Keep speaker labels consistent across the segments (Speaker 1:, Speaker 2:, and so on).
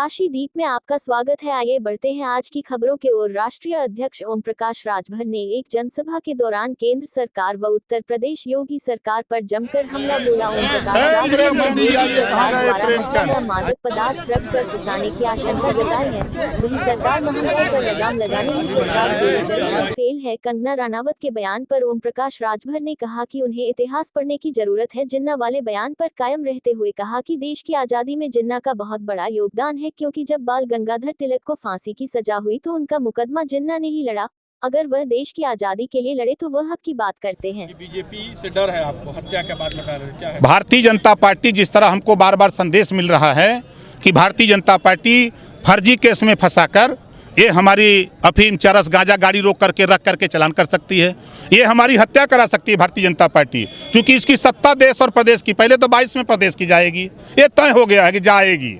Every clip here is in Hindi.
Speaker 1: प्रकाशी दीप में आपका स्वागत है। आइए बढ़ते हैं आज की खबरों के ओर। राष्ट्रीय अध्यक्ष ओम प्रकाश राजभर ने एक जनसभा के दौरान केंद्र सरकार व उत्तर प्रदेश योगी सरकार पर जमकर हमला बोला। ओम प्रकाश राजभर ने योगी सरकार द्वारा हथियार या मादक पदार्थ रख कर फंसाने की आशंका जताई है। वहीं सरकार महंगाई पर लगाम लगाने में सरकार पूरी तरह से फेल है। कंगना रनावत के बयान पर ओम प्रकाश राजभर ने कहा कि उन्हें इतिहास पढ़ने की जरूरत है। जिन्ना वाले बयान पर कायम रहते हुए कहा कि देश की आजादी में जिन्ना का बहुत बड़ा योगदान है, क्योंकि जब बाल गंगाधर तिलक को फांसी की सजा हुई तो उनका मुकदमा जिन्ना ने ही लड़ा। अगर वह देश की आजादी के लिए लड़े तो वह हक की बात करते हैं।
Speaker 2: बीजेपी से डर है आपको, हत्या के बाद बता रहे क्या है?
Speaker 3: भारतीय जनता पार्टी जिस तरह हमको बार बार संदेश मिल रहा है कि भारतीय जनता पार्टी फर्जी केस में फंसाकर ये हमारी अफीम चरस गांजा गाड़ी रोक करके रख करके चलान कर सकती है, ये हमारी हत्या करा सकती है भारतीय जनता पार्टी, क्योंकि इसकी सत्ता देश और प्रदेश की पहले तो 22 में प्रदेश की जाएगी, ये तय हो गया है कि जाएगी।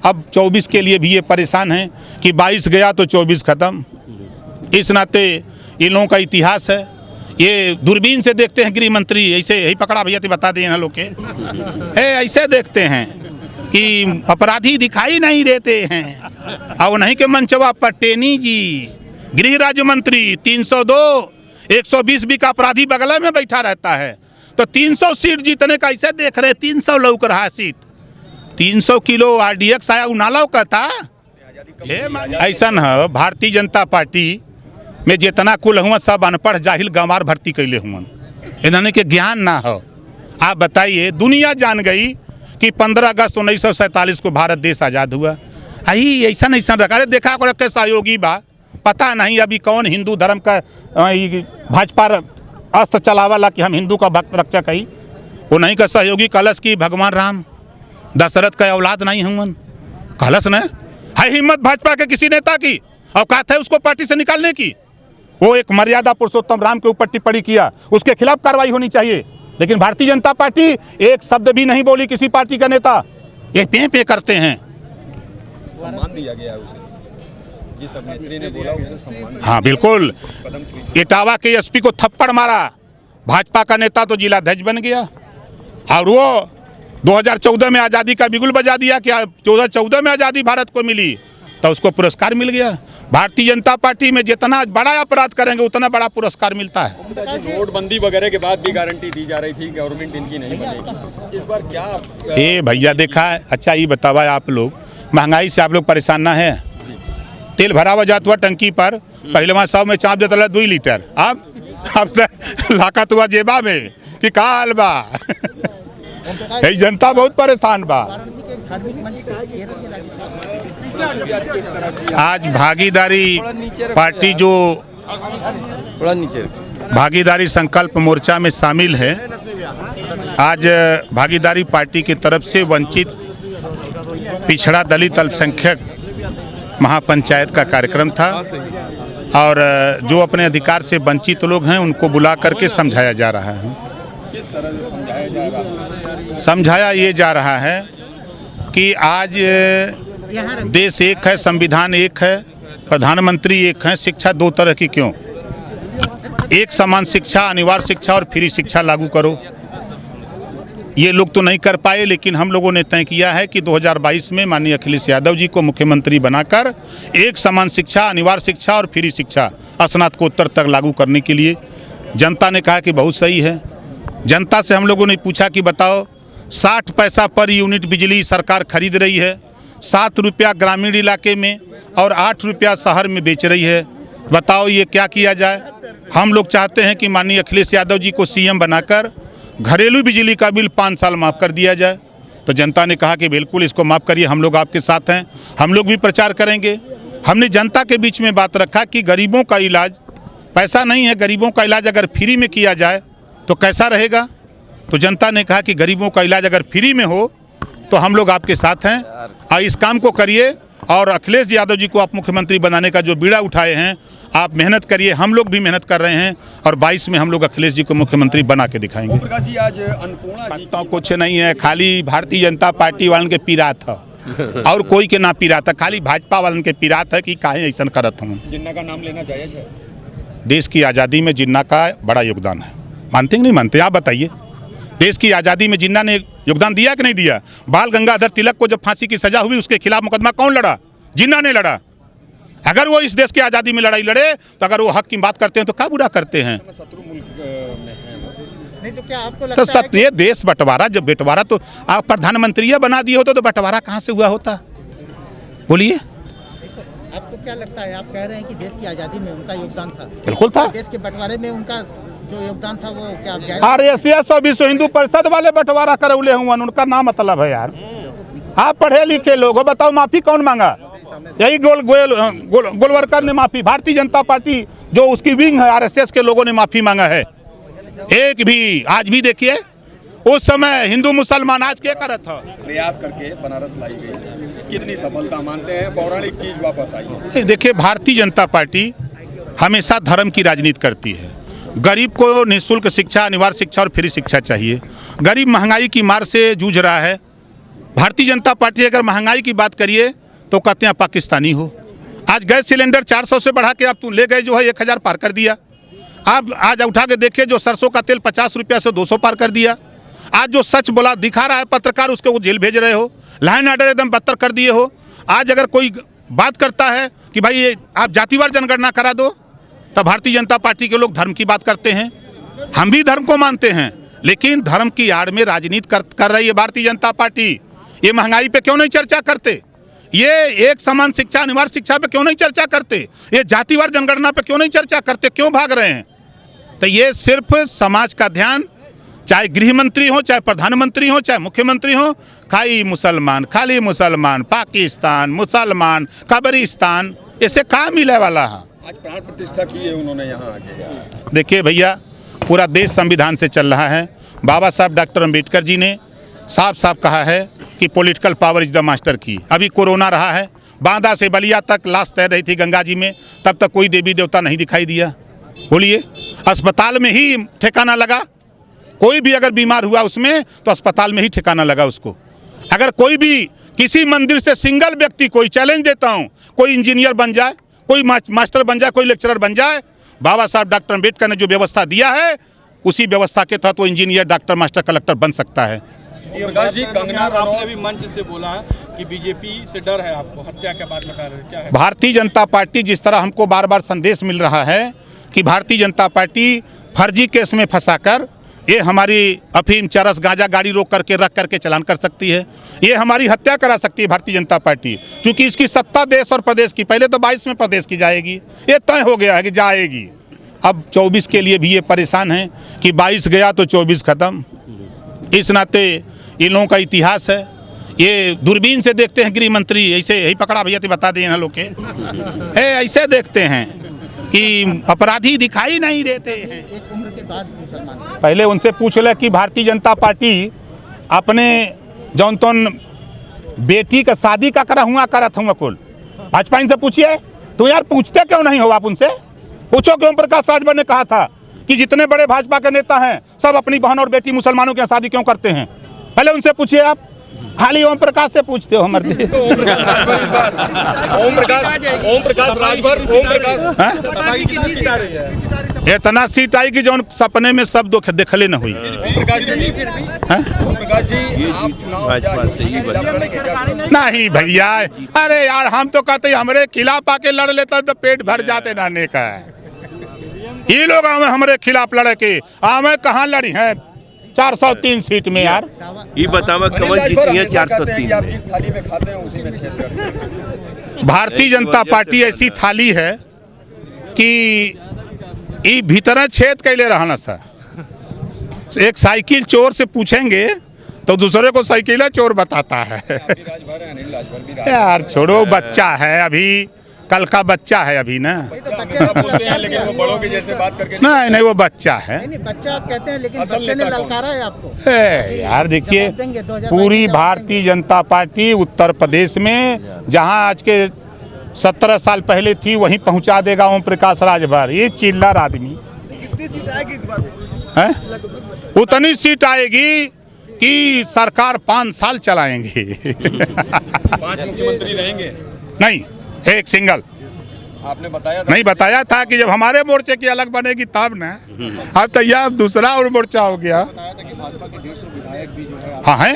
Speaker 3: अब 24 के लिए भी ये परेशान हैं कि 22 गया तो 24 खत्म। इस नाते इन लोगों का इतिहास है, ये दूरबीन से देखते हैं। गृह मंत्री ऐसे यही पकड़ा भैया तो बता दें ना लोग के ऐसे देखते हैं कि अपराधी दिखाई नहीं देते हैं। और नहीं के मंचवा पटेनी जी गृह राज्य मंत्री 302 120 भी का अपराधी बगल में बैठा रहता है, तो 300 सीट जीतने का ऐसे देख रहे, 300 लौक रहा सीट, 300 किलो RDX आया उनाला कहता ऐसा है। भारतीय जनता पार्टी में जितना कुल हुआ सब अनपढ़ जाहिल गंवार भर्ती कैले हुआ, इन्होंने के ज्ञान ना हो। आप बताइए, दुनिया जान गई कि 15 अगस्त 1947 को भारत देश आज़ाद हुआ। आई ऐसा ऐसा रखा देखा को सहयोगी बा, पता नहीं अभी कौन हिंदू धर्म का भाजपा अस्त्र चलावाला कि हम हिंदू का भक्त रक्षक है, वो नहीं का सहयोगी कलश की भगवान राम दशरथ का औलाद नहीं हुआ कलश ने है। हिम्मत भाजपा के किसी नेता की औकात है उसको पार्टी से निकालने की? वो एक मर्यादा पुरुषोत्तम राम के ऊपर टिप्पणी किया, उसके खिलाफ कार्रवाई होनी चाहिए। लेकिन भारतीय जनता पार्टी एक शब्द भी नहीं बोली किसी पार्टी का नेता, ये पे करते हैं।
Speaker 2: सम्मान दिया गया उसे, जिस अभिनेत्री ने बोला उसे सम्मान।
Speaker 3: हाँ बिल्कुल, इटावा के एसपी को थप्पड़ मारा, भाजपा का नेता तो जिला ध्वज बन गया। और वो 2014 में आज़ादी का बिगुल बजा दिया कि 2014 में आज़ादी भारत को मिली, तो उसको पुरस्कार मिल गया। भारतीय जनता पार्टी में जितना बड़ा अपराध करेंगे उतना बड़ा पुरस्कार मिलता है।
Speaker 2: नोटबंदी वगैरह के बाद भी गारंटी दी जा रही थी गवर्नमेंट इनकी नहीं बनेगी, इस बार क्या?
Speaker 3: ए भैया देखा है, अच्छा ये बतावा आप लोग महंगाई से आप लोग परेशान ना है? तेल भरा हुआ जाता हुआ टंकी पर, पहले वहाँ 100 में चाप देता 2 लीटर, अब लाकत हुआ जेबा में कि काल बा। जनता बहुत परेशान बा। आज भागीदारी पार्टी जो भागीदारी संकल्प मोर्चा में शामिल है, आज भागीदारी पार्टी की तरफ से वंचित पिछड़ा दलित अल्पसंख्यक महापंचायत का कार्यक्रम था, और जो अपने अधिकार से वंचित लोग हैं उनको बुला करके समझाया जा रहा है।
Speaker 2: किस तरह से समझाया जा रहा है?
Speaker 3: समझाया ये जा रहा है कि आज देश एक है, संविधान एक है, प्रधानमंत्री एक है, शिक्षा 2 तरह की क्यों? एक समान शिक्षा, अनिवार्य शिक्षा और फ्री शिक्षा लागू करो। ये लोग तो नहीं कर पाए, लेकिन हम लोगों ने तय किया है कि 2022 में माननीय अखिलेश यादव जी को मुख्यमंत्री बनाकर एक समान शिक्षा, अनिवार्य शिक्षा और फ्री शिक्षा स्नातकोत्तर तक लागू करने के लिए जनता ने कहा कि बहुत सही है। जनता से हम लोगों ने पूछा कि बताओ 60 पैसा पर यूनिट बिजली सरकार खरीद रही है, 7 रुपया ग्रामीण इलाके में और 8 रुपया शहर में बेच रही है, बताओ ये क्या किया जाए? हम लोग चाहते हैं कि माननीय अखिलेश यादव जी को CM बनाकर घरेलू बिजली का बिल 5 साल माफ़ कर दिया जाए। तो जनता ने कहा कि बिल्कुल इसको माफ़ करिए, हम लोग आपके साथ हैं, हम लोग भी प्रचार करेंगे। हमने जनता के बीच में बात रखा कि गरीबों का इलाज, पैसा नहीं है, गरीबों का इलाज अगर फ्री में किया जाए तो कैसा रहेगा? तो जनता ने कहा कि गरीबों का इलाज अगर फ्री में हो तो हम लोग आपके साथ हैं, और इस काम को करिए। और अखिलेश यादव जी को आप मुख्यमंत्री बनाने का जो बीड़ा उठाए हैं, आप मेहनत करिए, हम लोग भी मेहनत कर रहे हैं, और 22 में हम लोग अखिलेश जी को मुख्यमंत्री बना के दिखाएंगे।
Speaker 2: प्रकाश जी, आज अन्नपूर्णा जी
Speaker 3: तो कुछ नहीं है, खाली भारतीय जनता पार्टी वालन के पीरा था और कोई के ना पीरा था, खाली भाजपा वालन के पीरा था कि काहे ऐसा करत हूँ।
Speaker 2: जिन्ना का नाम लेना जायज है?
Speaker 3: देश की आज़ादी में जिन्ना का बड़ा योगदान है, मानते कि नहीं मानते? आप बताइए। देश की आज़ादी में जिन्ना ने योगदान दिया कि नहीं दिया? बाल गंगाधर तिलक को जब फांसी की सजा हुई उसके खिलाफ मुकदमा कौन लड़ा? जिन्ना ने लड़ा। अगर वो इस देश की आज़ादी में लड़ाई लड़े तो अगर वो हक की बात करते हैं तो क्या बुरा करते हैं?
Speaker 2: शत्रु मुल्क में है वो।
Speaker 4: नहीं तो क्या आपको
Speaker 3: तो
Speaker 4: लगता है
Speaker 3: सब ये देश बंटवारा, जब बंटवारा तो आप प्रधानमंत्री बना दिए होते तो बंटवारा कहाँ से हुआ होता? बोलिए।
Speaker 4: आपको क्या लगता है? आप कह रहे हैं कि देश की आज़ादी में उनका योगदान था।
Speaker 3: बिल्कुल था।
Speaker 4: देश के बंटवारे में उनका जो योगदान था वो क्या जायज?
Speaker 3: RSS और विश्व हिंदू परिषद वाले बंटवारा करौले हुआ, उनका नाम मतलब है यार। आप पढ़े लिखे लोग हो, बताओ माफी कौन मांगा? यही गोलवरकर ने माफी, भारतीय जनता पार्टी जो उसकी विंग है RSS के लोगों ने माफी मांगा है। एक भी आज भी देखिए, उस समय हिंदू मुसलमान, आज क्या कर रहा था?
Speaker 2: प्रयास करके बनारस लाई गई, कितनी सफलता मानते हैं? पौराणिक चीज वापस आई है।
Speaker 3: देखिए, भारतीय जनता पार्टी हमेशा धर्म की राजनीति करती है। गरीब को निःशुल्क शिक्षा, अनिवार्य शिक्षा और फ्री शिक्षा चाहिए। गरीब महंगाई की मार से जूझ रहा है। भारतीय जनता पार्टी अगर महंगाई की बात करिए तो कहते हैं पाकिस्तानी हो। आज गैस सिलेंडर 400 से बढ़ा के आप तुम ले गए जो है 1000 पार कर दिया। आप आज उठा के देखिए, जो सरसों का तेल 50 रुपया से 200 पार कर दिया। आज जो सच बोला दिखा रहा है पत्रकार, उसको वो जेल भेज रहे हो। लाइन ऑर्डर एकदम बदतर कर दिए हो। आज अगर कोई बात करता है कि भाई ये आप जातिवार जनगणना करा दो, तब भारतीय जनता पार्टी के लोग धर्म की बात करते हैं। हम भी धर्म को मानते हैं, लेकिन धर्म की आड़ में राजनीति कर रही है भारतीय जनता पार्टी। ये महंगाई पे क्यों नहीं चर्चा करते? ये एक समान शिक्षा, अनिवार्य शिक्षा पे क्यों नहीं चर्चा करते? ये जातिवार जनगणना पे क्यों नहीं चर्चा करते? क्यों भाग रहे हैं? तो ये सिर्फ समाज का ध्यान, चाहे गृह मंत्री हो, चाहे प्रधानमंत्री हो, चाहे मुख्यमंत्री हो, खाली मुसलमान, पाकिस्तान, मुसलमान, कब्रिस्तान, ऐसे कहाँ मिले वाला है?
Speaker 2: आज प्राण प्रतिष्ठा की है उन्होंने यहाँ आके।
Speaker 3: देखिए भैया, पूरा देश संविधान से चल रहा है। बाबा साहब डॉक्टर अम्बेडकर जी ने साफ साफ कहा है कि political power is the master की। अभी कोरोना रहा है, बांदा से बलिया तक लाश तैर रही थी गंगा जी में, तब तक कोई देवी देवता नहीं दिखाई दिया। बोलिए, अस्पताल में ही ठिकाना लगा। कोई भी अगर बीमार हुआ उसमें तो अस्पताल में ही ठिकाना लगा उसको। अगर कोई भी किसी मंदिर से सिंगल व्यक्ति, कोई चैलेंज देता हूँ, कोई इंजीनियर बन जाए, कोई मास्टर बन जाए, कोई लेक्चरर बन जाए, बाबा साहब डॉक्टर अम्बेडकर ने जो व्यवस्था दिया है उसी व्यवस्था के तहत वो इंजीनियर, डॉक्टर, मास्टर, कलेक्टर बन सकता है।
Speaker 2: जी, कंगना
Speaker 5: आपने भी मंच से बोला कि बीजेपी से डर है आपको, हत्या के बाद बता रहे हैं, क्या है?
Speaker 3: भारतीय जनता पार्टी, जिस तरह हमको बार बार संदेश मिल रहा है कि भारतीय जनता पार्टी फर्जी केस में फंसाकर ये हमारी अफीम, चरस, गांजा गाड़ी रोक करके रख करके चलान कर सकती है, ये हमारी हत्या करा सकती है भारतीय जनता पार्टी, क्योंकि इसकी सत्ता देश और प्रदेश की, पहले तो 22 में प्रदेश की जाएगी, ये तय हो गया है कि जाएगी। अब 24 के लिए भी ये परेशान हैं कि 22 गया तो 24 खत्म। इस नाते इन लोगों का इतिहास है, ये दूरबीन से देखते हैं। गृह मंत्री ऐसे यही पकड़ा भैया तो बता दें ना लोग के ऐसे देखते हैं कि अपराधी दिखाई नहीं देते हैं।
Speaker 4: एक उम्र के बाद मुसलमान
Speaker 3: पहले उनसे पूछ ले कि भारतीय जनता पार्टी अपने जौन तौन बेटी का शादी का करत हुआ कुल भाजपा इनसे पूछिए। तो यार पूछते क्यों नहीं हो आप उनसे? पूछो कि ओम प्रकाश राजभर ने कहा था कि जितने बड़े भाजपा के नेता हैं सब अपनी बहन और बेटी मुसलमानों के शादी क्यों करते हैं? पहले उनसे पूछिए आप। खाली ओम प्रकाश से पूछते हो मरते। इतना सीट आई कि जो सपने में सब दुख देखले न हुई। नहीं भैया, अरे यार हम तो कहते हमारे खिलाफ आके लड़ लेता तो पेट भर जाते नाने का। ये लोग हमारे खिलाफ लड़े के हमें कहाँ लड़ी हैं 403 सीट में यार।
Speaker 6: ये बतावा कवन जीती है 403
Speaker 2: आप जिस थाली में खाते हैं उसी में छेद करते हैं।
Speaker 3: भारतीय जनता पार्टी ऐसी थाली है कि ये भीतर छेद कैले रहना सा। एक साइकिल चोर से पूछेंगे तो दूसरे को साइकिल चोर बताता है। यार छोड़ो, बच्चा है अभी, कल का बच्चा है अभी ना।
Speaker 2: लेकिन वो बड़ों की जैसे बात करके
Speaker 3: नहीं वो बच्चा है।
Speaker 4: नहीं, बच्चा आप कहते हैं, लेकिन बच्चे ने ललकारा है आपको।
Speaker 3: यार देखिए, पूरी भारतीय जनता पार्टी उत्तर प्रदेश में जहां आज के 17 साल पहले थी वहीं पहुंचा देगा ओम प्रकाश राजभर। ये चिल्लर आदमी।
Speaker 5: कितनी सीट आएगी इस बार?
Speaker 3: उतनी सीट आएगी कि सरकार 5 साल चलाएंगे।
Speaker 2: 5 मुख्यमंत्री रहेंगे?
Speaker 3: नहीं, एक सिंगल।
Speaker 2: आपने बताया था।
Speaker 3: नहीं बताया था कि जब हमारे मोर्चे की अलग बनेगी तब ना। अब तो यह दूसरा और मोर्चा हो गया। हाँ है,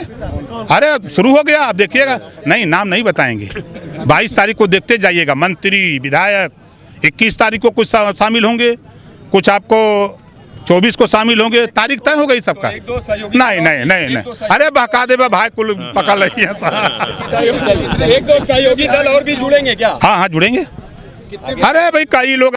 Speaker 3: अरे शुरू हो गया, आप देखिएगा। नहीं, नाम नहीं बताएंगे। 22 तारीख को देखते जाइएगा, मंत्री विधायक। 21 तारीख को कुछ शामिल होंगे, कुछ आपको 24 को शामिल होंगे। तारीख तय हो गई सबका।
Speaker 2: एक दो सहयोगी
Speaker 3: नहीं नहीं नहीं नहीं, अरे बहका दे भाई, कुल पकड़ रही है।
Speaker 2: एक दो सहयोगी दल और भी जुड़ेंगे क्या?
Speaker 3: हाँ हाँ जुड़ेंगे। अरे भाई कई लोग